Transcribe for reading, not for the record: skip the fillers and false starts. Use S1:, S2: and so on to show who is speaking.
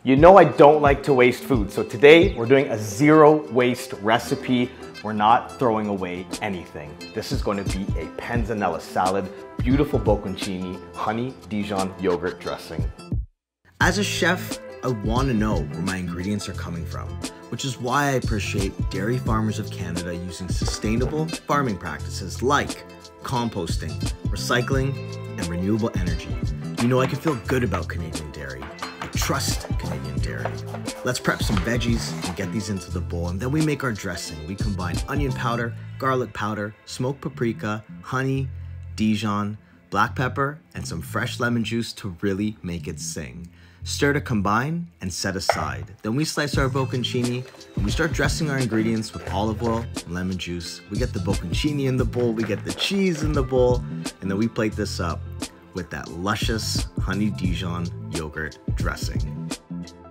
S1: You know I don't like to waste food, so today we're doing a zero waste recipe. We're not throwing away anything. This is going to be a panzanella salad, beautiful bocconcini, honey Dijon yogurt dressing.
S2: As a chef, I want to know where my ingredients are coming from, which is why I appreciate dairy farmers of Canada using sustainable farming practices like composting, recycling, and renewable energy. You know I can feel good about Canadian dairy. I trust Canadian dairy. Let's prep some veggies and get these into the bowl, and then we make our dressing. We combine onion powder, garlic powder, smoked paprika, honey, Dijon, black pepper, and some fresh lemon juice to really make it sing. Stir to combine and set aside. Then we slice our bocconcini and we start dressing our ingredients with olive oil and lemon juice. We get the bocconcini in the bowl, we get the cheese in the bowl, and then we plate this up with that luscious honey Dijon yogurt dressing.